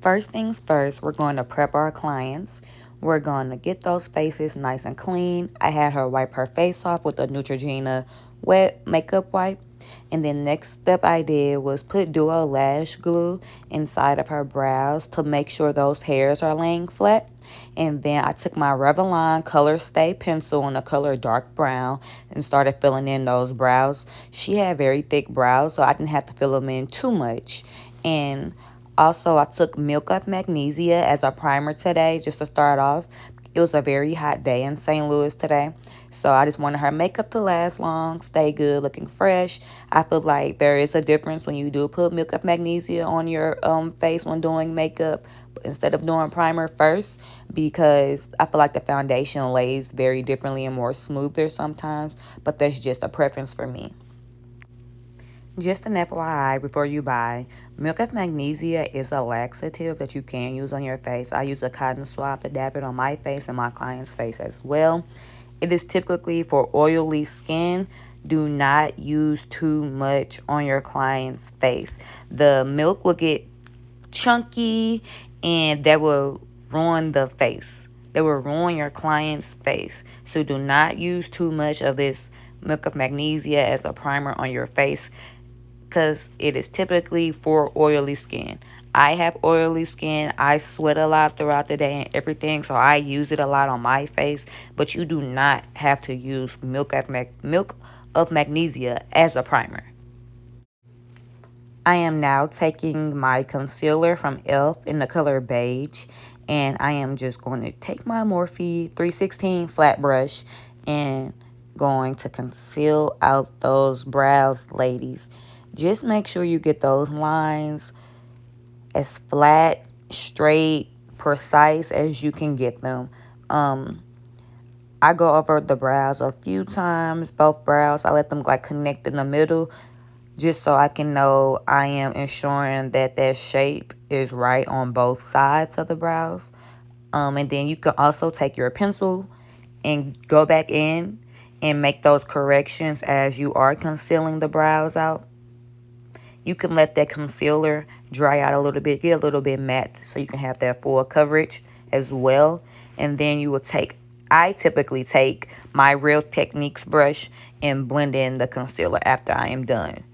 First things first, we're going to prep our clients. We're going to get those faces nice and clean. I had her wipe her face off with a Neutrogena wet makeup wipe. And then next step I did was put duo lash glue inside of her brows to make sure those hairs are laying flat. And then I took my Revlon Color Stay pencil in the color dark brown and started filling in those brows. She had very thick brows, so I didn't have to fill them in too much. And also, I took Milk of Magnesia as a primer today just to start off. It was a very hot day in St. Louis today, so I just wanted her makeup to last long, stay good, looking fresh. I feel like there is a difference when you do put Milk of Magnesia on your face when doing makeup instead of doing primer first, because I feel like the foundation lays very differently and more smoother sometimes, but that's just a preference for me. Just an FYI before you buy, Milk of Magnesia is a laxative that you can use on your face. I use a cotton swab to dab it on my face and my client's face as well. It is typically for oily skin. Do not use too much on your client's face. The milk will get chunky and that will ruin the face. That will ruin your client's face. So do not use too much of this Milk of Magnesia as a primer on your face, because it is typically for oily skin. I have oily skin. I sweat a lot throughout the day and everything, so I use it a lot on my face. But you do not have to use Milk of Magnesia as a primer. I am now taking my concealer from e.l.f. in the color Beige, and I am just going to take my Morphe 316 flat brush and going to conceal out those brows, ladies. Just make sure you get those lines as flat, straight, precise as you can get them. I go over the brows a few times, both brows. I let them like connect in the middle just so I can know I am ensuring that that shape is right on both sides of the brows. And then you can also take your pencil and go back in and make those corrections as you are concealing the brows out. You can let that concealer dry out a little bit, get a little bit matte so you can have that full coverage as well. And then you will I typically take my Real Techniques brush and blend in the concealer after I am done.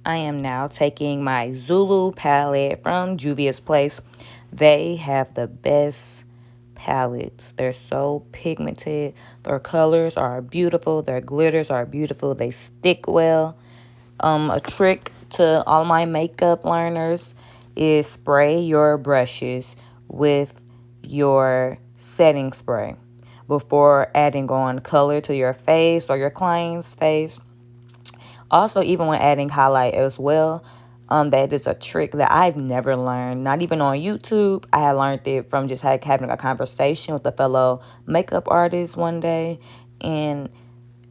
I am now taking my Zulu palette from Juvia's Place. They have the best palettes. They're so pigmented. Their colors are beautiful. Their glitters are beautiful. They stick well. A trick to all my makeup learners is spray your brushes with your setting spray before adding on color to your face or your client's face. Also, even when adding highlight as well, that is a trick that I've never learned, not even on YouTube. I had learned it from just having a conversation with a fellow makeup artist one day. And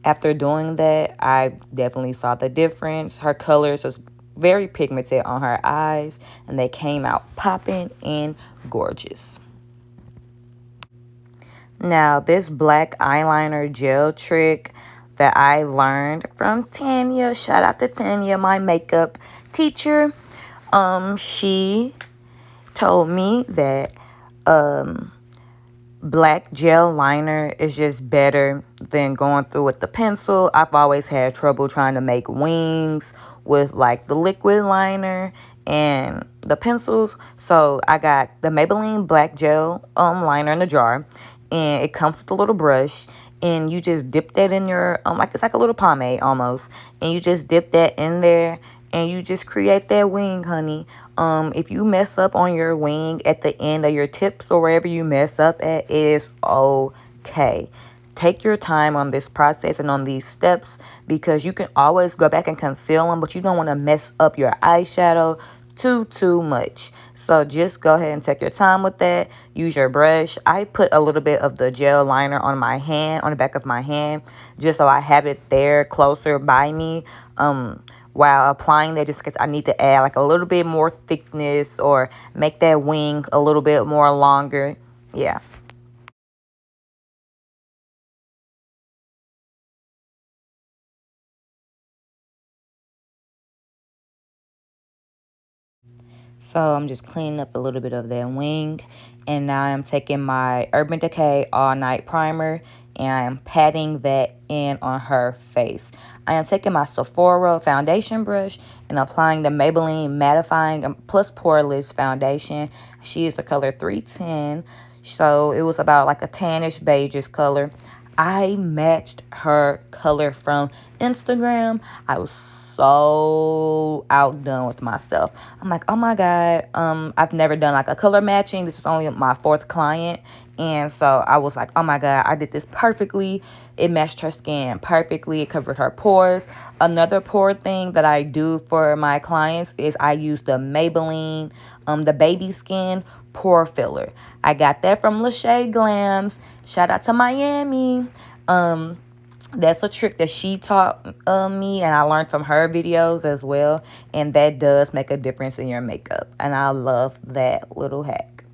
after doing that, I definitely saw the difference. Her colors was very pigmented on her eyes, and they came out popping and gorgeous. Now, this black eyeliner gel trick that I learned from Tanya. Shout out to Tanya, my makeup teacher. She told me that black gel liner is just better than going through with the pencil. I've always had trouble trying to make wings with like the liquid liner and the pencils. So I got the Maybelline black gel liner in a jar, and it comes with a little brush, and you just dip that in your like it's like a little pomade almost, and you just dip that in there and you just create that wing, honey. If you mess up on your wing at the end of your tips or wherever you mess up at, it is okay. Take your time on this process and on these steps, because you can always go back and conceal them, but you don't want to mess up your eyeshadow too much. So just go ahead and take your time with that. Use your brush. I put a little bit of the gel liner on my hand, on the back of my hand, just so I have it there closer by me. While applying that, just because I need to add like a little bit more thickness or make that wing a little bit more longer. Yeah. So I'm just cleaning up a little bit of that wing. And now I'm taking my Urban Decay All Night Primer and I am patting that in on her face. I am taking my Sephora foundation brush and applying the Maybelline Mattifying Plus Poreless foundation. She is the color 310. So it was about like a tannish beigeish color. I matched her color from Instagram. I was so outdone with myself. I'm like, oh my God. I've never done like a color matching. This is only my fourth client. And so I was like, oh my God, I did this perfectly. It matched her skin perfectly. It covered her pores. Another pore thing that I do for my clients is I use the Maybelline, the baby skin pore filler. I got that from Glams. Shout out to Miami. That's a trick that she taught me, and I learned from her videos as well, and that does make a difference in your makeup, and I love that little hack.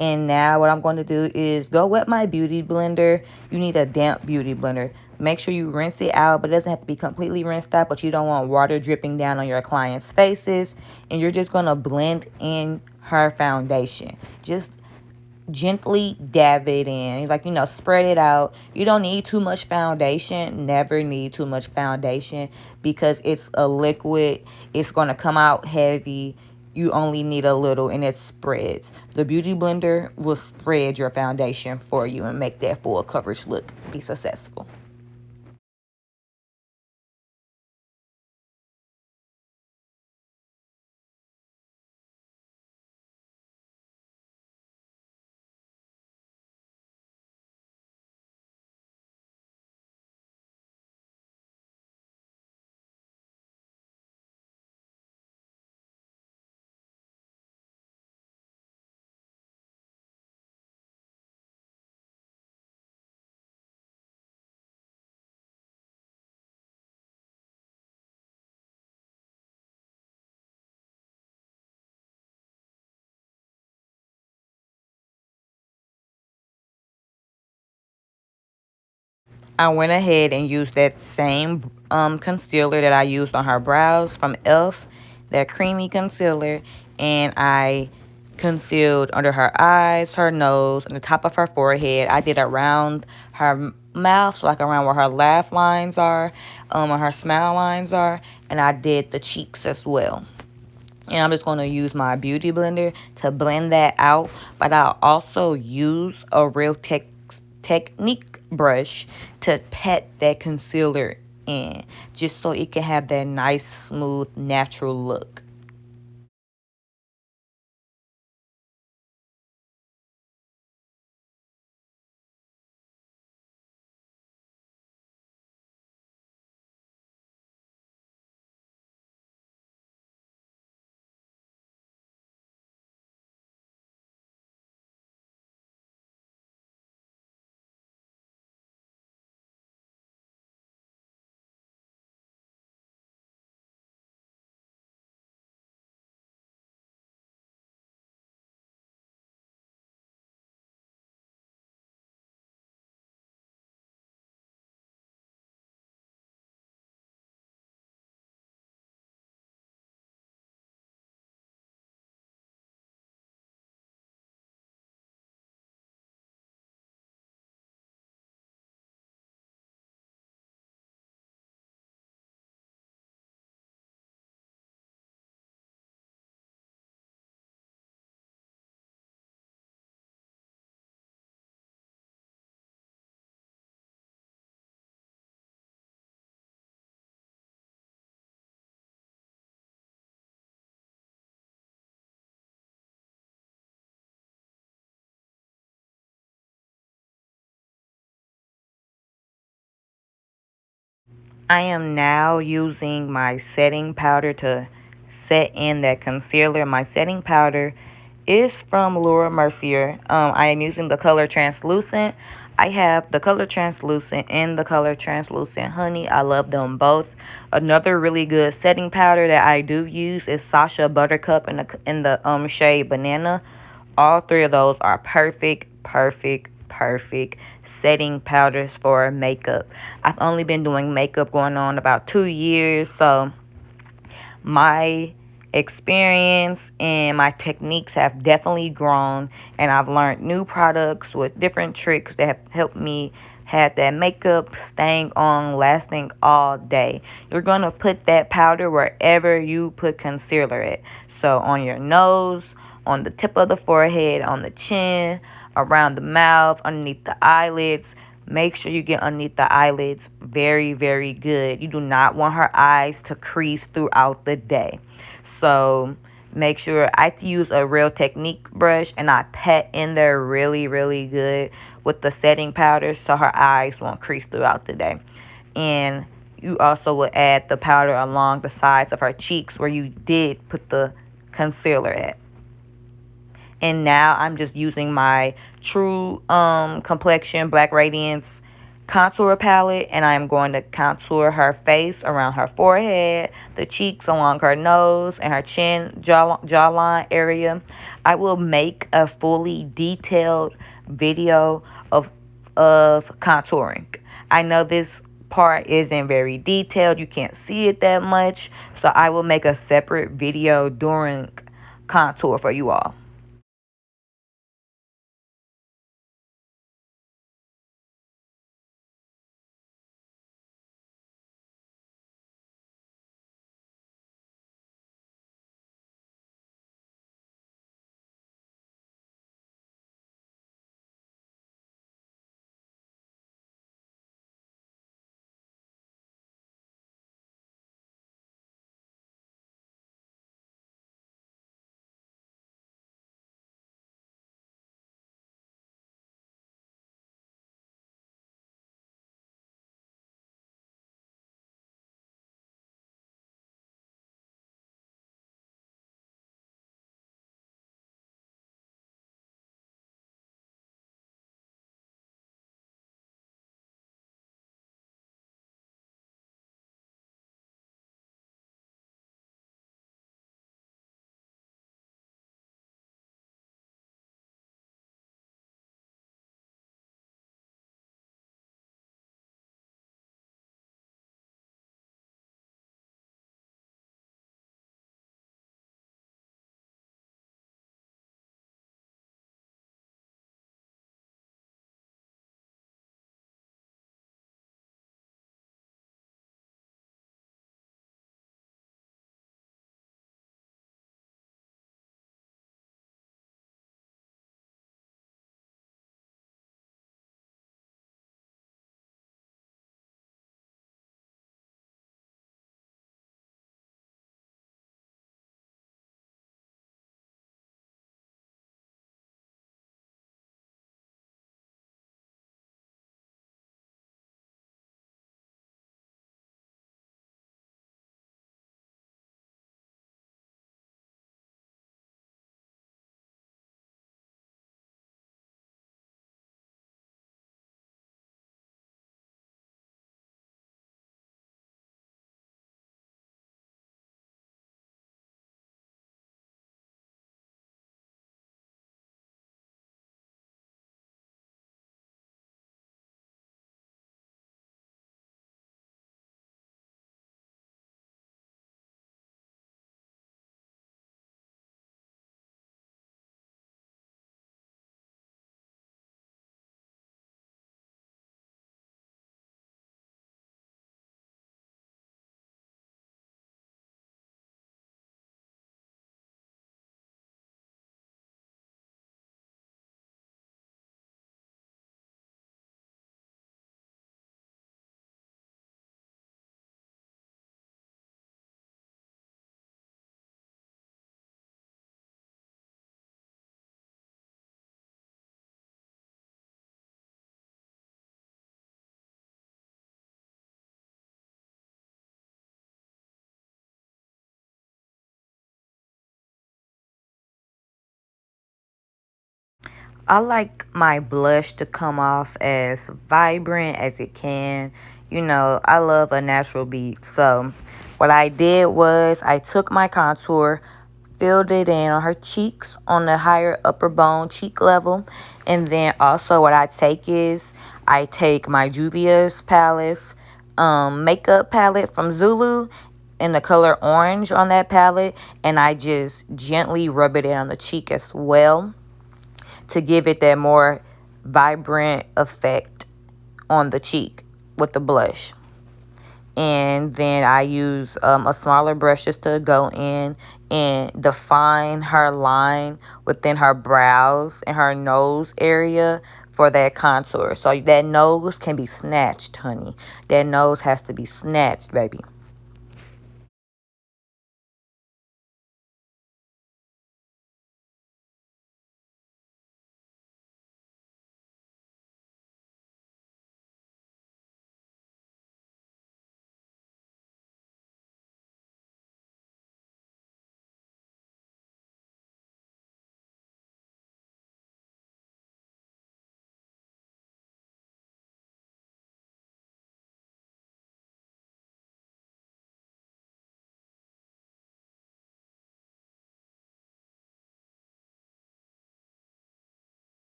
And now what I'm going to do is go wet my beauty blender. You need a damp beauty blender. Make sure you rinse it out, but it doesn't have to be completely rinsed out, but you don't want water dripping down on your client's faces. And you're just going to blend in her foundation. Just gently dab it in. Like, spread it out. You don't need too much foundation. Never need too much foundation, because it's a liquid. It's going to come out heavy. You only need a little, and it spreads. The beauty blender will spread your foundation for you and make that full coverage look be successful. I went ahead and used that same concealer that I used on her brows from e.l.f., that creamy concealer, and I concealed under her eyes, her nose, and the top of her forehead. I did around her mouth, so like around where her laugh lines are, where her smile lines are, and I did the cheeks as well. And I'm just going to use my beauty blender to blend that out. But I'll also use a Real Technique brush to pat that concealer in, just so it can have that nice, smooth, natural look. I am now using my setting powder to set in that concealer. My setting powder is from Laura Mercier. I am using the color Translucent. I have the color Translucent and the color Translucent Honey. I love them both. Another really good setting powder that I do use is Sasha Buttercup in the shade Banana. All three of those are perfect setting powders for makeup. I've only been doing makeup going on about 2 years, so my experience and my techniques have definitely grown, and I've learned new products with different tricks that have helped me have that makeup staying on, lasting all day. You're going to put that powder wherever you put concealer at. So on your nose, on the tip of the forehead, on the chin, around the mouth, underneath the eyelids. Make sure you get underneath the eyelids very good. You do not want her eyes to crease throughout the day. So make sure I use a Real Technique brush and I pat in there really good with the setting powder so her eyes won't crease throughout the day. And you also will add the powder along the sides of her cheeks where you did put the concealer at. And now I'm just using my True Complexion Black Radiance contour palette, and I'm going to contour her face around her forehead, the cheeks along her nose, and her chin jawline area. I will make a fully detailed video of contouring. I know this part isn't very detailed, you can't see it that much, so I will make a separate video during contour for you all. I like my blush to come off as vibrant as it can. You know, I love a natural beat. So what I did was I took my contour, filled it in on her cheeks on the higher upper bone cheek level. And then also what I take is I take my Juvia's Palace makeup palette from Zulu in the color orange on that palette. And I just gently rub it in on the cheek as well to give it that more vibrant effect on the cheek with the blush. And then I use a smaller brush just to go in and define her line within her brows and her nose area for that contour. So that nose can be snatched, honey. That nose has to be snatched, baby.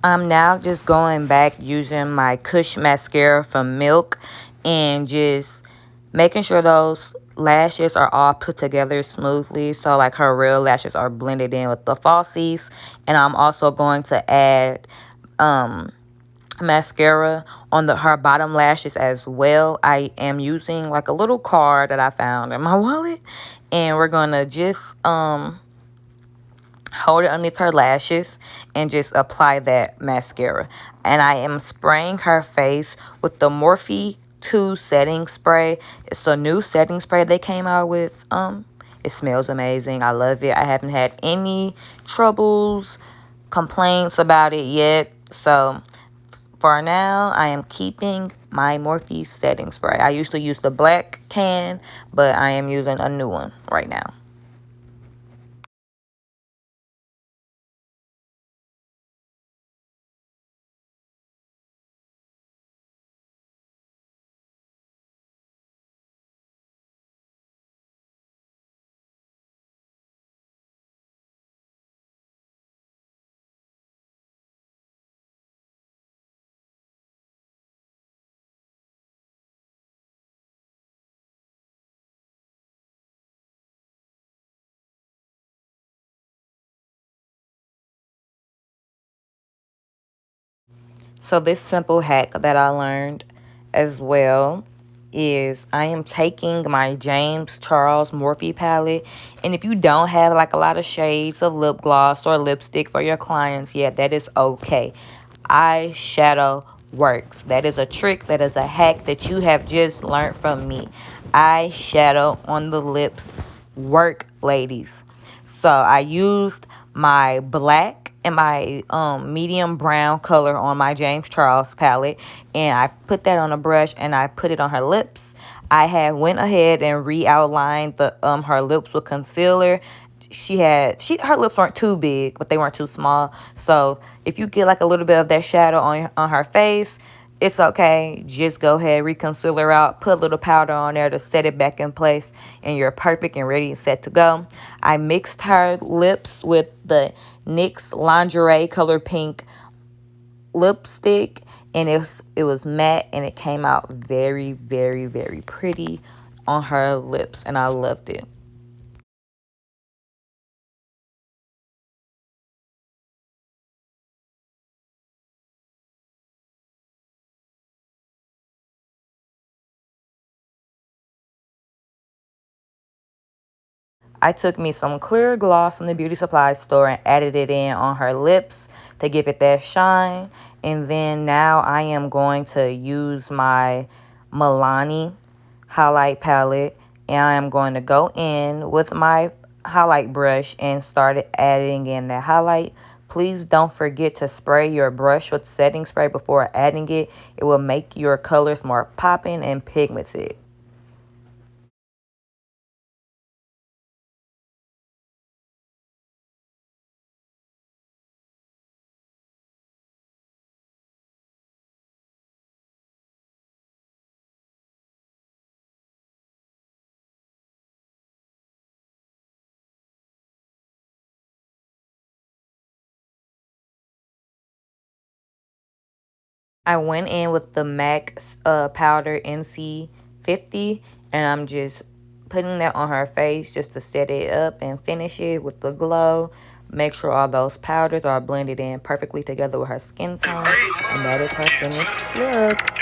I'm now just going back using my Kush mascara from Milk and just making sure those lashes are all put together smoothly. So like her real lashes are blended in with the falsies. And I'm also going to add mascara on her bottom lashes as well. I am using like a little card that I found in my wallet. And we're going to just hold it underneath her lashes and just apply that mascara. And I am spraying her face with the Morphe 2 setting spray. It's a new setting spray they came out with. It smells amazing. I love it. I haven't had any troubles, complaints about it yet. So for now, I am keeping my Morphe setting spray. I usually use the black can, but I am using a new one right now. So this simple hack that I learned as well is I am taking my James Charles Morphe palette. And if you don't have like a lot of shades of lip gloss or lipstick for your clients, yeah, that is okay. Eyeshadow works. That is a trick. That is a hack that you have just learned from me. Eyeshadow on the lips work, ladies. So I used my black and my medium brown color on my James Charles palette, and I put that on a brush and I put it on her lips. I had went ahead and re-outlined the her lips with concealer. Her lips weren't too big, but they weren't too small. So if you get like a little bit of that shadow on her face, it's okay. Just go ahead, reconcealer out, put a little powder on there to set it back in place, and you're perfect and ready and set to go. I mixed her lips with the NYX Lingerie Color Pink lipstick, and it was matte, and it came out very, very, very pretty on her lips, and I loved it. I took me some clear gloss from the beauty supply store and added it in on her lips to give it that shine. And then now I am going to use my Milani Highlight palette. And I am going to go in with my highlight brush and start adding in that highlight Please don't forget to spray your brush with setting spray before adding it. It will make your colors more popping and pigmented. I went in with the MAC powder NC50, and I'm just putting that on her face just to set it up and finish it with the glow. Make sure all those powders are blended in perfectly together with her skin tone, and that is her finished look.